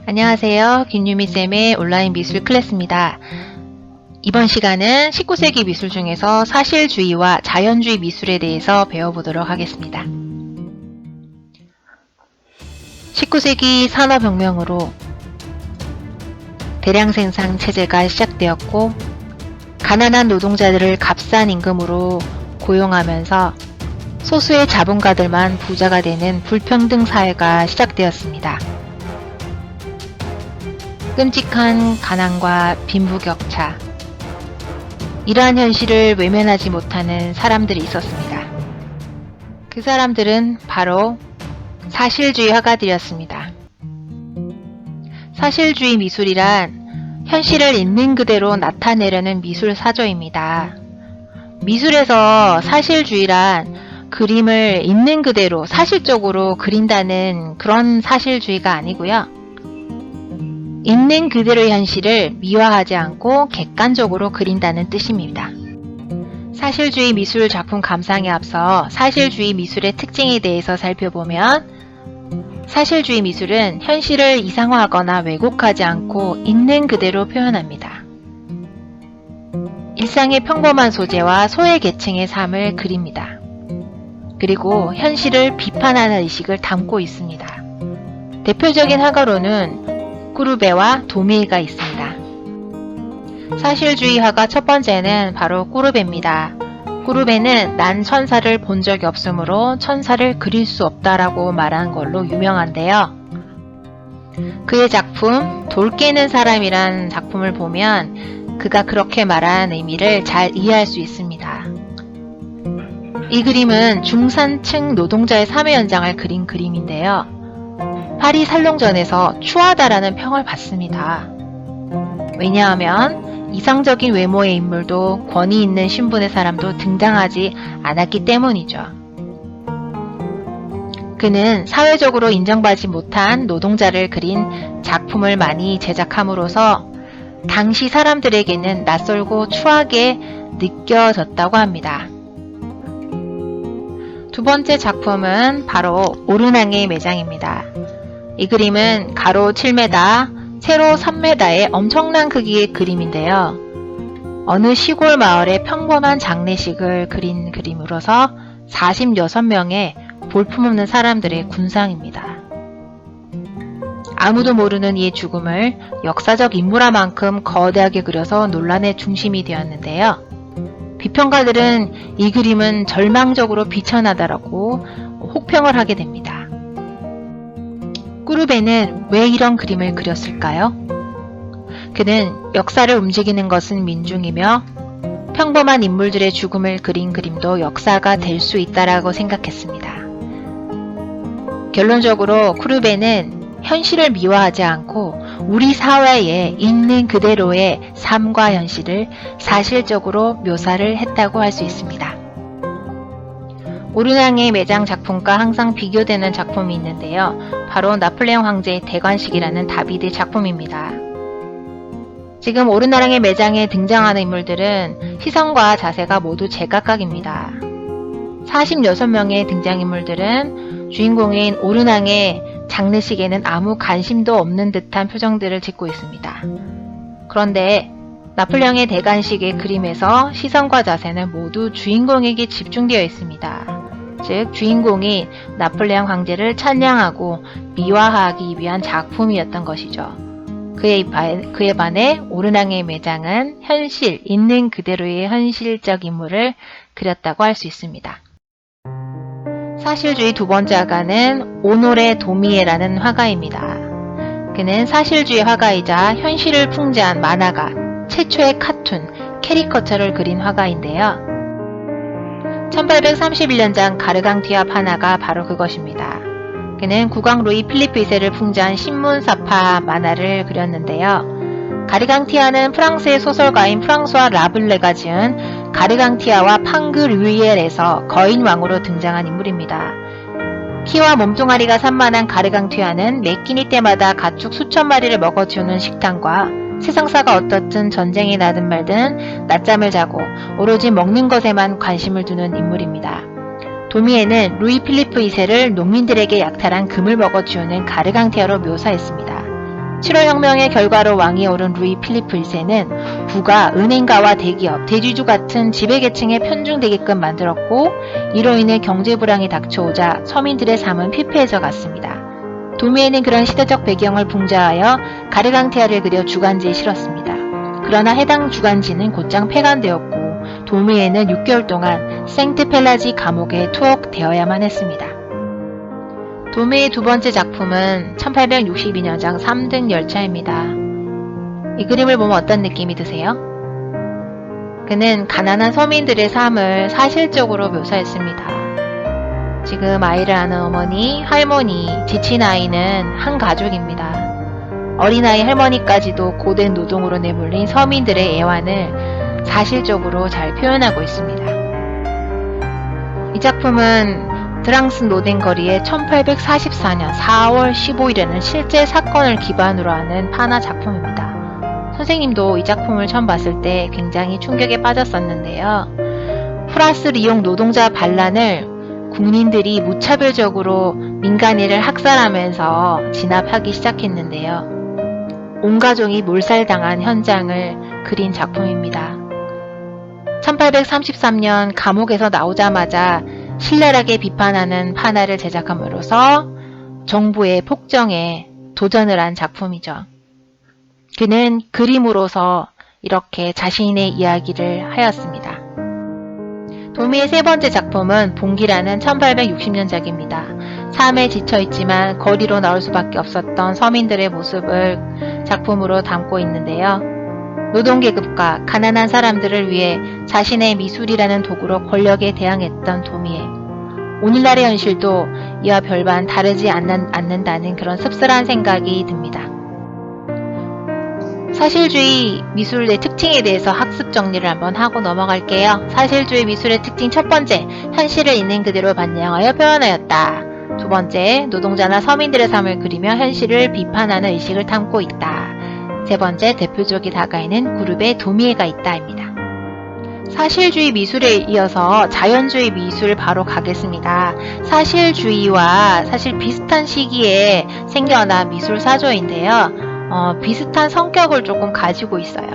안녕하세요. 김유미쌤의 온라인 미술 클래스입니다. 이번 시간은 19세기 미술 중에서 사실주의와 자연주의 미술에 대해서 배워보도록 하겠습니다. 19세기 산업혁명으로 대량 생산 체제가 시작되었고, 가난한 노동자들을 값싼 임금으로 고용하면서 소수의 자본가들만 부자가 되는 불평등 사회가 시작되었습니다. 끔찍한 가난과 빈부격차, 이러한 현실을 외면하지 못하는 사람들이 있었습니다. 그 사람들은 바로 사실주의 화가들이었습니다. 사실주의 미술이란 현실을 있는 그대로 나타내려는 미술 사조입니다. 미술에서 사실주의란 그림을 있는 그대로 사실적으로 그린다는 그런 사실주의가 아니고요. 있는 그대로의 현실을 미화하지 않고 객관적으로 그린다는 뜻입니다. 사실주의 미술 작품 감상에 앞서 사실주의 미술의 특징에 대해서 살펴보면, 사실주의 미술은 현실을 이상화하거나 왜곡하지 않고 있는 그대로 표현합니다. 일상의 평범한 소재와 소외계층의 삶을 그립니다. 그리고 현실을 비판하는 의식을 담고 있습니다. 대표적인 화가로는 꾸르베와 도미에가 있습니다. 사실주의 화가 첫 번째는 바로 꾸르베입니다. 꾸르베는 난 천사를 본 적이 없으므로 천사를 그릴 수 없다라고 말한 걸로 유명한데요. 그의 작품 돌 깨는 사람이란 작품을 보면 그가 그렇게 말한 의미를 잘 이해할 수 있습니다. 이 그림은 중산층 노동자의 삶의 현장을 그린 그림인데요. 파리 살롱전에서 추하다라는 평을 받습니다. 왜냐하면 이상적인 외모의 인물도 권위 있는 신분의 사람도 등장하지 않았기 때문이죠. 그는 사회적으로 인정받지 못한 노동자를 그린 작품을 많이 제작함으로써 당시 사람들에게는 낯설고 추하게 느껴졌다고 합니다. 두 번째 작품은 바로 오르낭의 매장입니다. 이 그림은 가로 7m, 세로 3m의 엄청난 크기의 그림인데요. 어느 시골 마을의 평범한 장례식을 그린 그림으로서 46명의 볼품없는 사람들의 군상입니다. 아무도 모르는 이의 죽음을 역사적 인물화만큼 거대하게 그려서 논란의 중심이 되었는데요. 비평가들은 이 그림은 절망적으로 비천하다라고 혹평을 하게 됩니다. 꾸르베는 왜 이런 그림을 그렸을까요? 그는 역사를 움직이는 것은 민중이며 평범한 인물들의 죽음을 그린 그림도 역사가 될 수 있다라고 생각했습니다. 결론적으로 꾸르베는 현실을 미화하지 않고 우리 사회에 있는 그대로의 삶과 현실을 사실적으로 묘사를 했다고 할 수 있습니다. 오르낭의 매장 작품과 항상 비교되는 작품이 있는데요. 바로 나폴레옹 황제의 대관식이라는 다비드 작품입니다. 지금 오르낭의 매장에 등장하는 인물들은 시선과 자세가 모두 제각각입니다. 46명의 등장인물들은 주인공인 오르낭의 장례식에는 아무 관심도 없는 듯한 표정들을 짓고 있습니다. 그런데 나폴레옹의 대관식의 그림에서 시선과 자세는 모두 주인공에게 집중되어 있습니다. 즉 주인공이 나폴레옹 황제를 찬양하고 미화하기 위한 작품이었던 것이죠. 그에 반해 오르낭의 매장은 현실, 있는 그대로의 현실적 인물을 그렸다고 할 수 있습니다. 사실주의 두 번째 화가는 오노레 도미에라는 화가입니다. 그는 사실주의 화가이자 현실을 풍자한 만화가, 최초의 카툰, 캐리커처를 그린 화가인데요. 1831년작 가르강티아 판화가 바로 그것입니다. 그는 국왕 루이 필리프 2세를 풍자한 신문사파 만화를 그렸는데요. 가르강티아는 프랑스의 소설가인 프랑수아 라블레가 지은 가르강티아와 팡그 류이엘에서 거인왕으로 등장한 인물입니다. 키와 몸뚱아리가 산만한 가르강티아는 매 끼니 때마다 가축 수천 마리를 먹어치우는 식당과 세상사가 어떻든 전쟁이 나든 말든 낮잠을 자고 오로지 먹는 것에만 관심을 두는 인물입니다. 도미에는 루이 필리프 2세를 농민들에게 약탈한 금을 먹어치우는 가르강티아로 묘사했습니다. 7월 혁명의 결과로 왕위에 오른 루이 필리프 1세는 부가 은행가와 대기업, 대주주 같은 지배계층에 편중되게끔 만들었고 이로 인해 경제 불황이 닥쳐오자 서민들의 삶은 피폐해져 갔습니다. 도미에는 그런 시대적 배경을 풍자하여 가르강티아를 그려 주간지에 실었습니다. 그러나 해당 주간지는 곧장 폐간되었고 도미에는 6개월 동안 생트펠라지 감옥에 투옥되어야만 했습니다. 도미의 두 번째 작품은 1862년작 3등 열차입니다. 이 그림을 보면 어떤 느낌이 드세요? 그는 가난한 서민들의 삶을 사실적으로 묘사했습니다. 지금 아이를 아는 어머니, 할머니, 지친 아이는 한 가족입니다. 어린아이 할머니까지도 고된 노동으로 내몰린 서민들의 애환을 사실적으로 잘 표현하고 있습니다. 이 작품은 프랑스 노댕거리의 1844년 4월 15일에는 실제 사건을 기반으로 하는 판화 작품입니다. 선생님도 이 작품을 처음 봤을 때 굉장히 충격에 빠졌었는데요. 프랑스 리옹 노동자 반란을 국민들이 무차별적으로 민간인을 학살하면서 진압하기 시작했는데요. 온 가족이 몰살당한 현장을 그린 작품입니다. 1833년 감옥에서 나오자마자 신랄하게 비판하는 판화를 제작함으로써 정부의 폭정에 도전을 한 작품이죠. 그는 그림으로서 이렇게 자신의 이야기를 하였습니다. 도미의 세 번째 작품은 봉기라는 1860년작입니다. 삶에 지쳐있지만 거리로 나올 수밖에 없었던 서민들의 모습을 작품으로 담고 있는데요. 노동계급과 가난한 사람들을 위해 자신의 미술이라는 도구로 권력에 대항했던 도미에 오늘날의 현실도 이와 별반 다르지 않는다는 그런 씁쓸한 생각이 듭니다. 사실주의 미술의 특징에 대해서 학습 정리를 한번 하고 넘어갈게요. 사실주의 미술의 특징 첫 번째, 현실을 있는 그대로 반영하여 표현하였다. 두 번째, 노동자나 서민들의 삶을 그리며 현실을 비판하는 의식을 담고 있다. 세 번째, 대표적인 다가에는 그룹의 도미에가 있다입니다. 사실주의 미술에 이어서 자연주의 미술 바로 가겠습니다. 사실주의와 사실 비슷한 시기에 생겨난 미술 사조인데요. 비슷한 성격을 조금 가지고 있어요.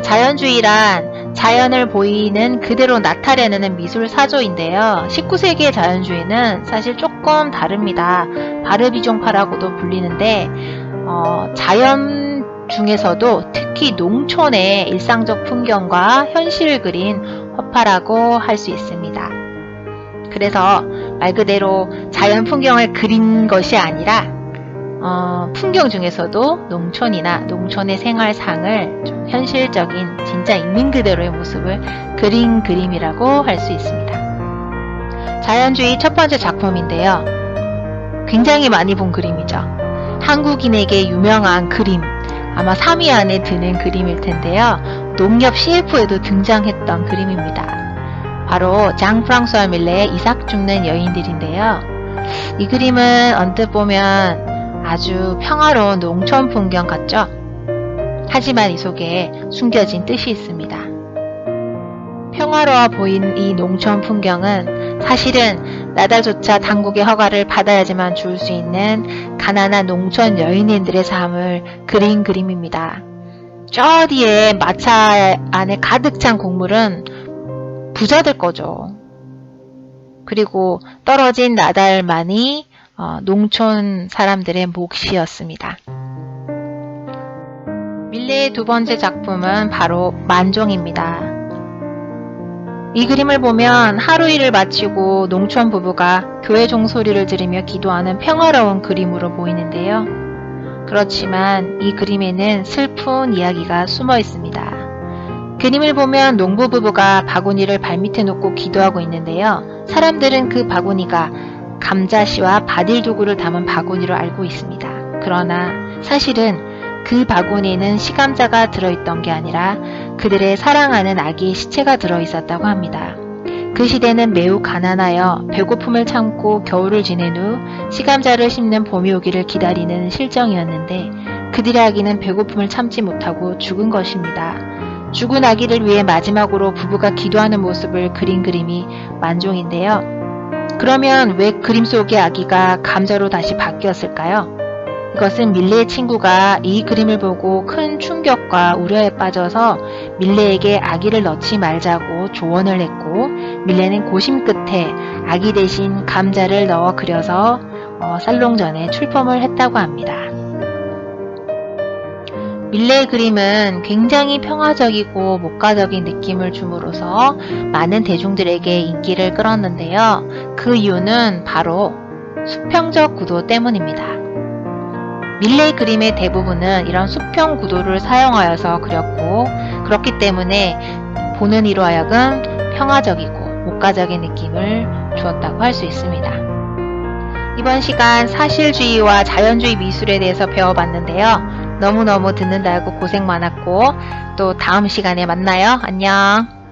자연주의란 자연을 보이는 그대로 나타내는 미술 사조인데요. 19세기의 자연주의는 사실 조금 다릅니다. 바르비종파라고도 불리는데 자연 중에서도 특히 농촌의 일상적 풍경과 현실을 그린 화파라고 할 수 있습니다. 그래서 말 그대로 자연 풍경을 그린 것이 아니라 풍경 중에서도 농촌이나 농촌의 생활상을 좀 현실적인 진짜 있는 그대로의 모습을 그린 그림이라고 할 수 있습니다. 자연주의 첫 번째 작품인데요. 굉장히 많이 본 그림이죠. 한국인에게 유명한 그림, 아마 3위 안에 드는 그림일 텐데요. 농협 CF에도 등장했던 그림입니다. 바로 장 프랑수아 밀레의 이삭 죽는 여인들인데요. 이 그림은 언뜻 보면 아주 평화로운 농촌 풍경 같죠? 하지만 이 속에 숨겨진 뜻이 있습니다. 평화로워 보인 이 농촌 풍경은 사실은 나달조차 당국의 허가를 받아야지만 줄 수 있는 가난한 농촌 여인들의 삶을 그린 그림입니다. 저 뒤에 마차 안에 가득 찬 곡물은 부자들 거죠. 그리고 떨어진 나달만이 농촌 사람들의 몫이었습니다. 밀레의 두 번째 작품은 바로 만종입니다. 이 그림을 보면 하루 일을 마치고 농촌 부부가 교회 종소리를 들으며 기도하는 평화로운 그림으로 보이는데요. 그렇지만 이 그림에는 슬픈 이야기가 숨어 있습니다. 그림을 보면 농부 부부가 바구니를 발밑에 놓고 기도하고 있는데요. 사람들은 그 바구니가 감자씨와 바딜 도구를 담은 바구니로 알고 있습니다. 그러나 사실은 그 바구니에는 시감자가 들어있던 게 아니라 그들의 사랑하는 아기의 시체가 들어있었다고 합니다. 그 시대는 매우 가난하여 배고픔을 참고 겨울을 지낸 후 시감자를 심는 봄이 오기를 기다리는 실정이었는데 그들의 아기는 배고픔을 참지 못하고 죽은 것입니다. 죽은 아기를 위해 마지막으로 부부가 기도하는 모습을 그린 그림이 만종인데요. 그러면 왜 그림 속의 아기가 감자로 다시 바뀌었을까요? 이것은 밀레의 친구가 이 그림을 보고 큰 충격과 우려에 빠져서 밀레에게 아기를 넣지 말자고 조언을 했고, 밀레는 고심 끝에 아기 대신 감자를 넣어 그려서 살롱전에 출품을 했다고 합니다. 밀레의 그림은 굉장히 평화적이고 목가적인 느낌을 줌으로써 많은 대중들에게 인기를 끌었는데요. 그 이유는 바로 수평적 구도 때문입니다. 밀레의 그림의 대부분은 이런 수평 구도를 사용하여서 그렸고, 그렇기 때문에 보는 이로 하여금 평화적이고 목가적인 느낌을 주었다고 할 수 있습니다. 이번 시간 사실주의와 자연주의 미술에 대해서 배워봤는데요. 너무너무 듣는다고 고생 많았고, 또 다음 시간에 만나요. 안녕.